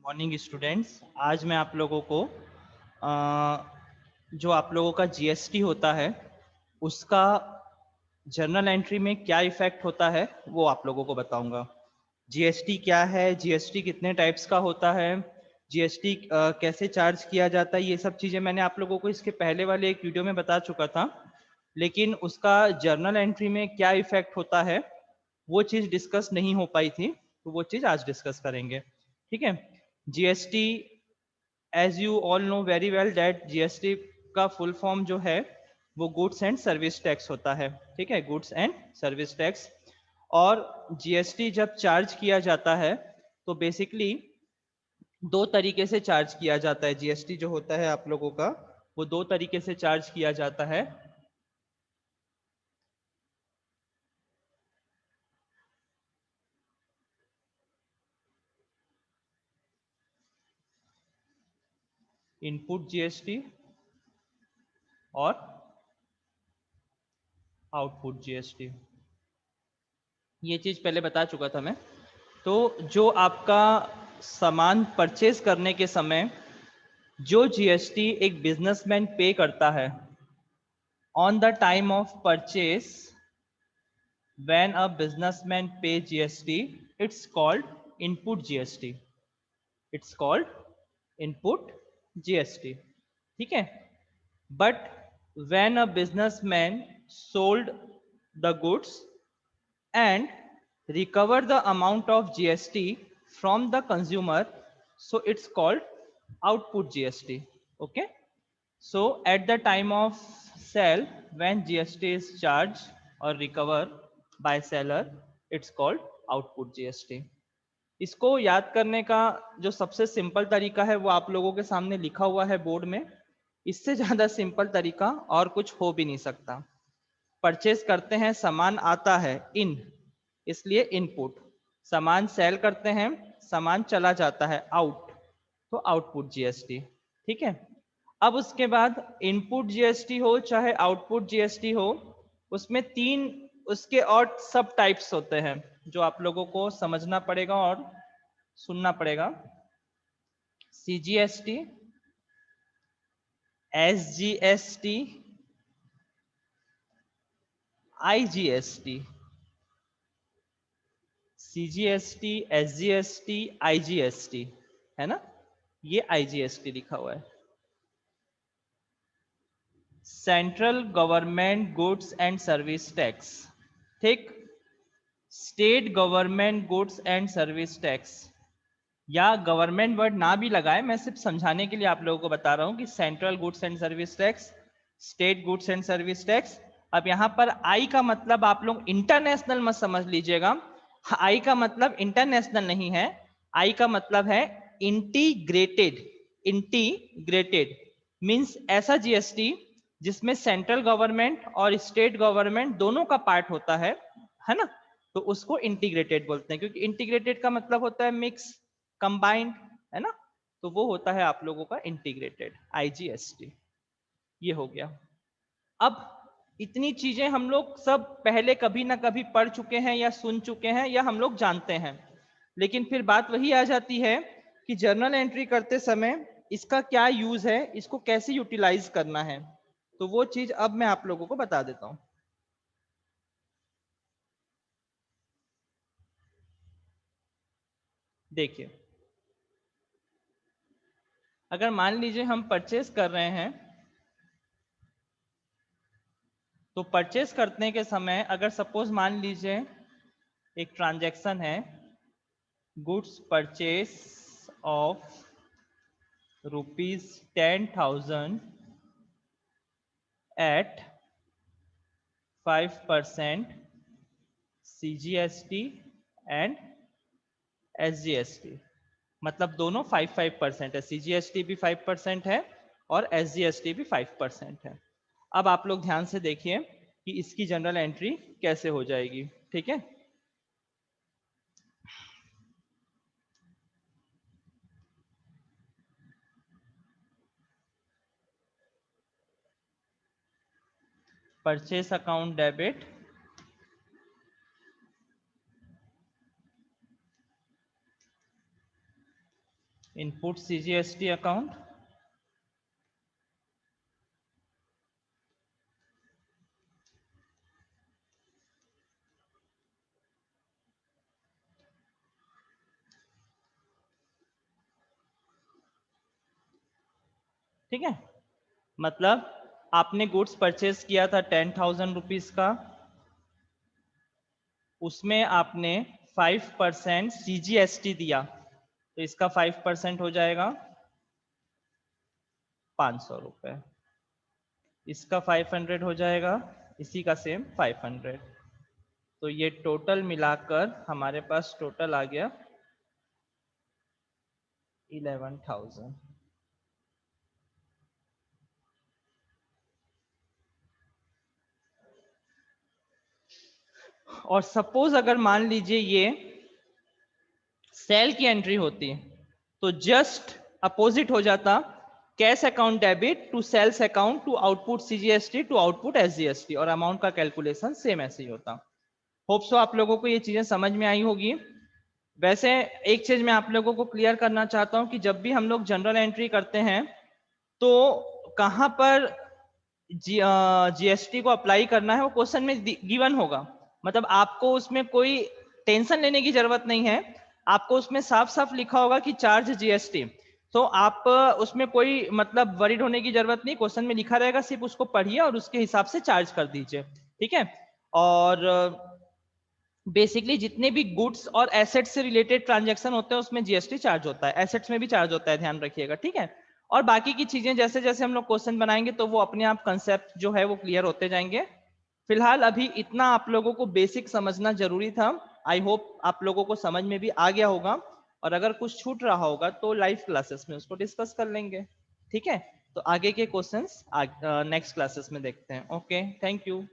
Morning students. आज मैं आप लोगों को जो आप लोगों का जीएसटी होता है उसका जर्नल एंट्री में क्या इफेक्ट होता है वो आप लोगों को बताऊंगा। जीएसटी क्या है, जीएसटी कितने टाइप्स का होता है, जीएसटी कैसे चार्ज किया जाता है, ये सब चीज़ें मैंने आप लोगों को इसके पहले वाले एक वीडियो में बता चुका था। लेकिन उसका जर्नल एंट्री में क्या इफेक्ट होता है वो चीज़ डिस्कस नहीं हो पाई थी, तो वो चीज़ आज डिस्कस करेंगे। ठीक है। GST, as you all know very well that GST का फुल फॉर्म जो है वो गुड्स एंड सर्विस टैक्स होता है। ठीक है, गुड्स एंड सर्विस टैक्स। और जीएसटी जब चार्ज किया जाता है तो बेसिकली दो तरीके से चार्ज किया जाता है। जीएसटी जो होता है आप लोगों का वो दो तरीके से चार्ज किया जाता है। इनपुट जीएसटी और आउटपुट जीएसटी। ये चीज पहले बता चुका था मैं। तो जो आपका सामान परचेज करने के समय जो जीएसटी एक बिजनेसमैन पे करता है on the time of purchase, when a businessman pay GST, it's called input GST. It's called input GST. ठीक है। But when a businessman sold the goods and recover the amount of GST from the consumer, so it's called output GST. Okay, so at the time of sale, when GST is charged or recovered by seller, it's called output GST. इसको याद करने का जो सबसे simple तरीका है वो आप लोगों के सामने लिखा हुआ है बोर्ड में। इससे ज्यादा सिंपल तरीका और कुछ हो भी नहीं सकता। परचेज करते हैं, सामान आता है इन, इसलिए इनपुट। सामान सेल करते हैं, सामान चला जाता है आउट, तो आउटपुट जीएसटी। ठीक है। अब उसके बाद इनपुट जीएसटी हो चाहे आउटपुट जीएसटी हो, उसमें तीन उसके और सब टाइप्स होते हैं जो आप लोगों को समझना पड़ेगा और सुनना पड़ेगा। CGST, SGST, IGST. CGST, SGST, IGST, है ना। ये आईजीएसटी लिखा हुआ है, central government goods and service tax. ठीक। State government goods and service tax, या गवर्नमेंट वर्ड ना भी लगाए, मैं सिर्फ समझाने के लिए आप लोगों को बता रहा हूं कि central goods and service tax, state goods and service tax. अब यहां पर आई का मतलब आप लोग इंटरनेशनल मत समझ लीजिएगा। आई का मतलब इंटरनेशनल नहीं है, आई का मतलब है इंटीग्रेटेड। इंटीग्रेटेड मींस ऐसा जीएसटी जिसमें सेंट्रल गवर्नमेंट और स्टेट गवर्नमेंट दोनों का पार्ट होता है ना। तो उसको इंटीग्रेटेड बोलते हैं, क्योंकि इंटीग्रेटेड का मतलब होता है मिक्स, कंबाइंड, है ना। तो वो होता है आप लोगों का इंटीग्रेटेड, आईजीएसटी। ये हो गया। अब इतनी चीजें हम लोग सब पहले कभी ना कभी पढ़ चुके हैं या सुन चुके हैं या हम लोग जानते हैं, लेकिन फिर बात वही आ जाती है कि जर्नल एंट्री करते समय इसका क्या यूज है, इसको कैसे यूटिलाइज करना है। तो वो चीज अब मैं आप लोगों को बता देता हूं। देखिए, अगर मान लीजिए हम परचेस कर रहे हैं, तो परचेस करने के समय अगर सपोज मान लीजिए एक ट्रांजैक्शन है, goods purchase of ₹10,000 at 5% CGST and SGST. मतलब दोनों 5-5% है, सीजीएसटी भी 5% है और एसजीएसटी भी 5% है। अब आप लोग ध्यान से देखिए कि इसकी जनरल एंट्री कैसे हो जाएगी। ठीक है। Purchase account debit, input CGST account, ठीक है। मतलब आपने गुड्स परचेज किया था 10,000 रुपीज का, उसमें आपने 5% CGST दिया, तो इसका 5% हो जाएगा 500 रुपए, इसका 500 हो जाएगा, इसी का सेम 500। तो ये टोटल मिलाकर हमारे पास टोटल आ गया 11,000। और सपोज अगर मान लीजिए ये सेल की एंट्री होती तो जस्ट अपोजिट हो जाता, cash account debit to sales account to output CGST to output SGST, और अमाउंट का कैलकुलेशन सेम ऐसे ही होता। होप सो आप लोगों को ये चीजें समझ में आई होगी। वैसे एक चीज मैं आप लोगों को क्लियर करना चाहता हूं कि जब भी हम लोग जनरल एंट्री करते हैं तो कहां पर GST को अप्लाई करना है वो क्वेश्चन में गिवन होगा। मतलब आपको उसमें कोई टेंशन लेने की जरूरत नहीं है, आपको उसमें साफ साफ लिखा होगा कि चार्ज GST। तो आप उसमें कोई मतलब वरीड होने की जरूरत नहीं, क्वेश्चन में लिखा रहेगा, सिर्फ उसको पढ़िए और उसके हिसाब से चार्ज कर दीजिए, ठीक है। और बेसिकली जितने भी गुड्स और एसेट्स से रिलेटेड ट्रांजैक्शन होते हैं उसमें GST चार्ज होता है, एसेट्स में भी चार्ज होता है, ध्यान रखिएगा, ठीक है। और बाकी की चीजें जैसे जैसे हम लोग क्वेश्चन बनाएंगे तो वो अपने आप कंसेप्ट जो है वो क्लियर होते जाएंगे। फिलहाल अभी इतना आप लोगों को बेसिक समझना जरूरी था। आई होप आप लोगों को समझ में भी आ गया होगा, और अगर कुछ छूट रहा होगा तो लाइव क्लासेस में उसको डिस्कस कर लेंगे, ठीक है। तो आगे के क्वेश्चंस नेक्स्ट क्लासेस में देखते हैं। Okay, thank you.